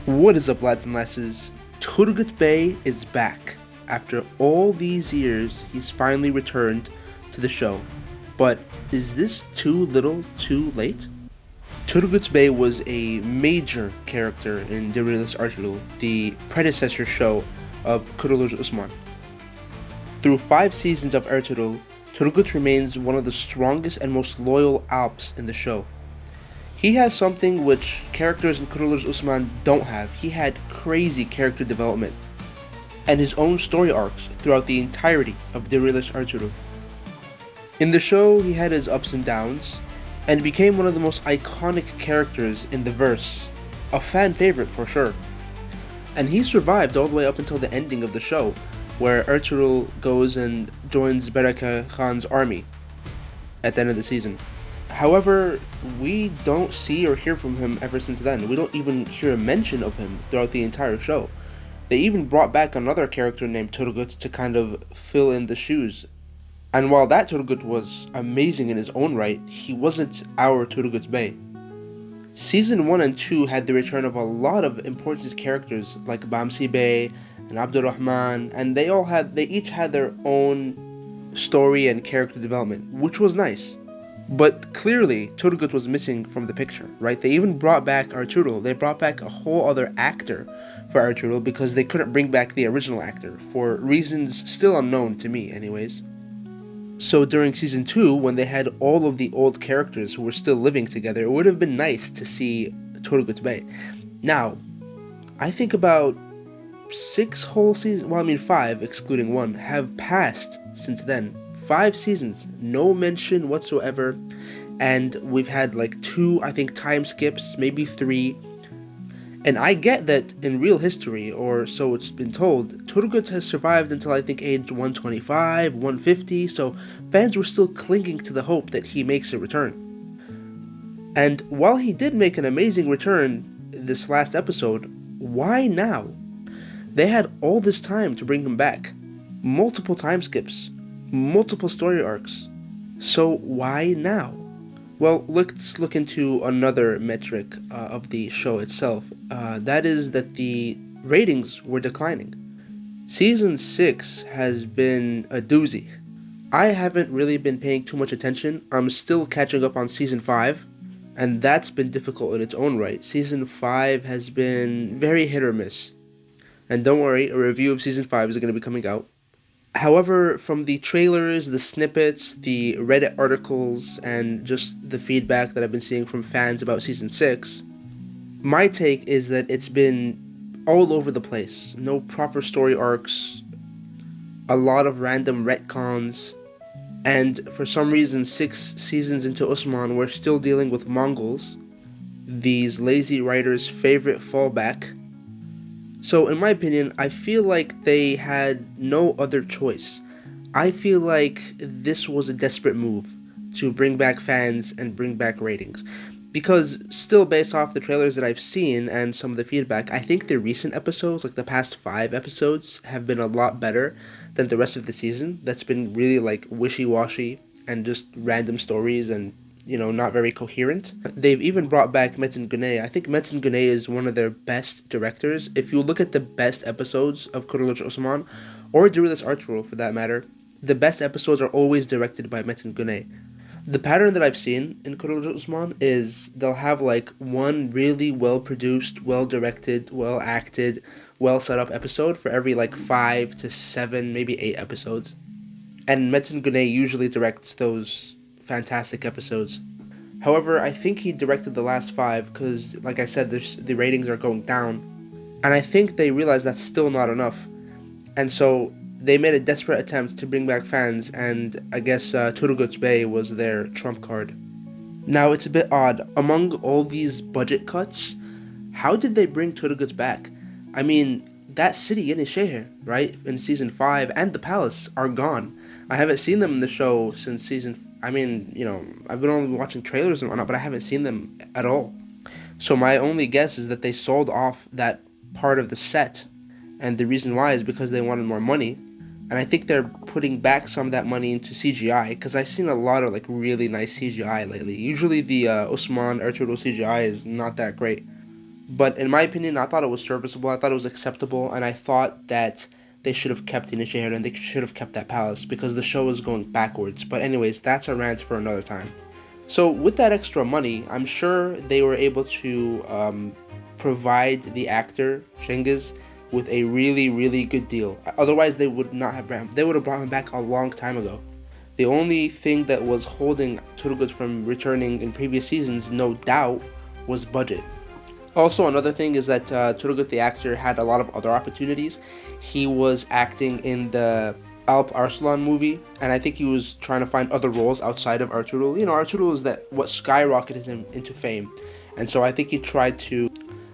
What is up, lads and lasses? Turgut Bey is back. After all these years, he's finally returned to the show. But is this too little, too late? Turgut Bey was a major character in Kurulus Osman, the predecessor show of Kurulus Osman. Through 5 seasons of Ertuğrul, Turgut remains one of the strongest and most loyal Alps in the show. He has something which characters in Kurulus Osman don't have. He had crazy character development and his own story arcs throughout the entirety of Kurulus Ertuğrul. In the show, he had his ups and downs and became one of the most iconic characters in the verse, a fan favorite for sure. And he survived all the way up until the ending of the show, where Ertuğrul goes and joins Bereke Khan's army at the end of the season. However, we don't see or hear from him ever since then. We don't even hear a mention of him throughout the entire show. They even brought back another character named Turgut to kind of fill in the shoes. And while that Turgut was amazing in his own right, he wasn't our Turgut Bey. Season 1 and 2 had the return of a lot of important characters like Bamsi Bey and Abdurrahman, and they each had their own story and character development, which was nice. But clearly, Turgut was missing from the picture, right? They even brought back Ertuğrul. They brought back a whole other actor for Ertuğrul because they couldn't bring back the original actor, for reasons still unknown to me anyways. So during Season 2, when they had all of the old characters who were still living together, it would have been nice to see Turgut Bey. Now, I think about 6 whole seasons, 5, excluding 1, have passed since then. 5 seasons, no mention whatsoever, and we've had like 2, I think, time skips, maybe 3. And I get that in real history, or so it's been told, Turgut has survived until I think age 125, 150, so fans were still clinging to the hope that he makes a return. And while he did make an amazing return this last episode, why now? They had all this time to bring him back. Multiple time skips. Multiple story arcs. So why now? Well, let's look into another metric of the show itself. That is that the ratings were declining. Season 6 has been a doozy. I haven't really been paying too much attention. I'm still catching up on Season 5, and that's been difficult in its own right. Season 5 has been very hit or miss. And don't worry, a review of Season 5 is going to be coming out. However, from the trailers, the snippets, the Reddit articles, and just the feedback that I've been seeing from fans about Season 6, my take is that it's been all over the place. No proper story arcs, a lot of random retcons, and for some reason 6 seasons into Osman, we're still dealing with Mongols, these lazy writers' favorite fallback. So in my opinion, I feel like they had no other choice. I feel like this was a desperate move to bring back fans and bring back ratings. Because still based off the trailers that I've seen and some of the feedback, I think the recent episodes, like the past 5 episodes, have been a lot better than the rest of the season. That's been really like wishy-washy and just random stories and not very coherent. They've even brought back Metin Güney. I think Metin Güney is one of their best directors. If you look at the best episodes of Kurulus Osman, or Kurulus Ertuğrul for that matter, the best episodes are always directed by Metin Güney. The pattern that I've seen in Kurulus Osman is they'll have like one really well-produced, well-directed, well-acted, well-set-up episode for every like 5 to 7, maybe 8 episodes. And Metin Güney usually directs those fantastic episodes. However, I think he directed the last 5 because, like I said, the ratings are going down. And I think they realized that's still not enough. And so they made a desperate attempt to bring back fans, and I guess Turgut Bey was their trump card. Now, it's a bit odd. Among all these budget cuts, how did they bring Turgut back? I mean, that city, Yenişehir, right, in Season 5, and the palace are gone. I haven't seen them in the show since I've been only watching trailers and whatnot, but I haven't seen them at all. So my only guess is that they sold off that part of the set, and the reason why is because they wanted more money. And I think they're putting back some of that money into CGI, because I've seen a lot of like really nice CGI lately. Usually the Osman Ertuğrul CGI is not that great. But in my opinion, I thought it was serviceable. I thought it was acceptable, and I thought that they should have kept the initiator and they should have kept that palace because the show is going backwards. But anyways, that's a rant for another time. So with that extra money, I'm sure they were able to provide the actor Cengiz with a really, really good deal. Otherwise, they would not have brought him. They would have brought him back a long time ago. The only thing that was holding Turgut from returning in previous seasons, no doubt, was budget. Also, another thing is that Turgut the actor had a lot of other opportunities. He was acting in the Alp Arslan movie, and I think he was trying to find other roles outside of Ertuğrul. You know, Ertuğrul is that what skyrocketed him into fame, and so I think he tried to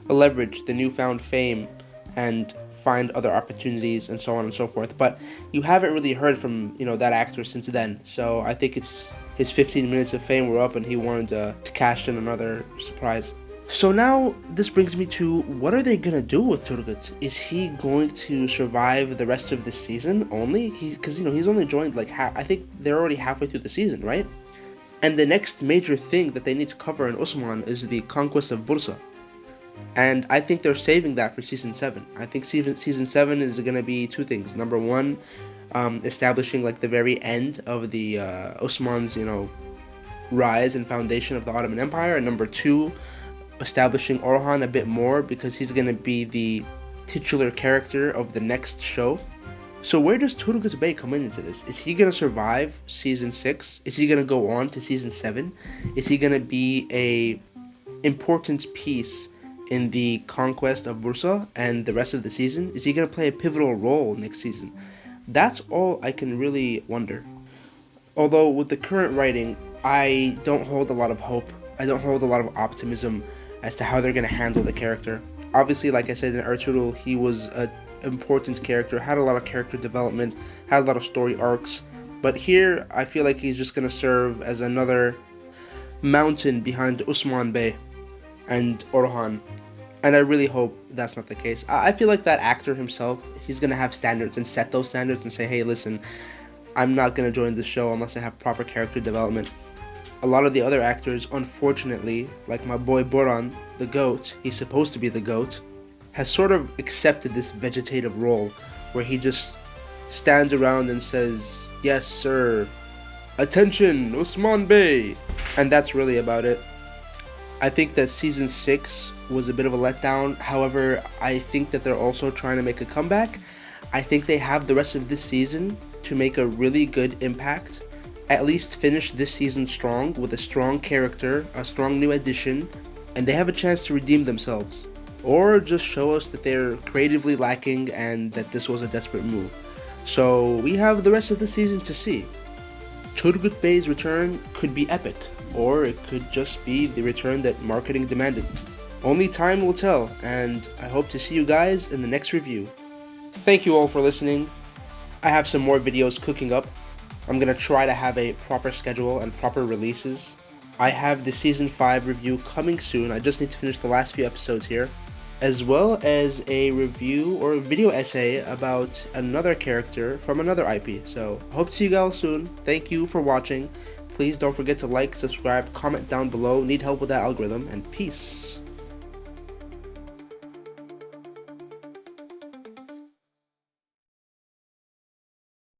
leverage the newfound fame and find other opportunities and so on and so forth. But you haven't really heard from that actor since then, so I think it's his 15 minutes of fame were up, and he wanted to cash in another surprise. So now this brings me to, what are they gonna do with Turgut? Is he going to survive the rest of the season only? Because he's only joined like I think they're already halfway through the season, right? And the next major thing that they need to cover in Osman is the conquest of Bursa. And I think they're saving that for season 7. I think season 7 is gonna be two things. Number one, establishing like the very end of the Osman's rise and foundation of the Ottoman Empire, and number two, establishing Orhan a bit more because he's going to be the titular character of the next show. So where does Turgut Bey come into this? Is he going to survive season 6? Is he going to go on to season 7? Is he going to be a important piece in the conquest of Bursa and the rest of the season? Is he going to play a pivotal role next season? That's all I can really wonder. Although with the current writing, I don't hold a lot of hope. I don't hold a lot of optimism as to how they're going to handle the character. Obviously, like I said, in Ertuğrul, he was an important character, had a lot of character development, had a lot of story arcs, but here I feel like he's just going to serve as another mountain behind Osman Bey and Orhan, and I really hope that's not the case. I feel like that actor himself, he's going to have standards and set those standards and say, hey, listen, I'm not going to join this show unless I have proper character development. A lot of the other actors, unfortunately, like my boy Boran, the GOAT, he's supposed to be the GOAT, has sort of accepted this vegetative role where he just stands around and says, yes sir, attention, Osman Bey, and that's really about it. I think that season 6 was a bit of a letdown. However, I think that they're also trying to make a comeback. I think they have the rest of this season to make a really good impact. At least finish this season strong with a strong character, a strong new addition, and they have a chance to redeem themselves. Or just show us that they're creatively lacking and that this was a desperate move. So we have the rest of the season to see. Turgut Bey's return could be epic, or it could just be the return that marketing demanded. Only time will tell, and I hope to see you guys in the next review. Thank you all for listening. I have some more videos cooking up. I'm going to try to have a proper schedule and proper releases. I have the Season 5 review coming soon. I just need to finish the last few episodes here. As well as a review or a video essay about another character from another IP. So, hope to see you guys soon. Thank you for watching. Please don't forget to like, subscribe, comment down below. Need help with that algorithm, and peace.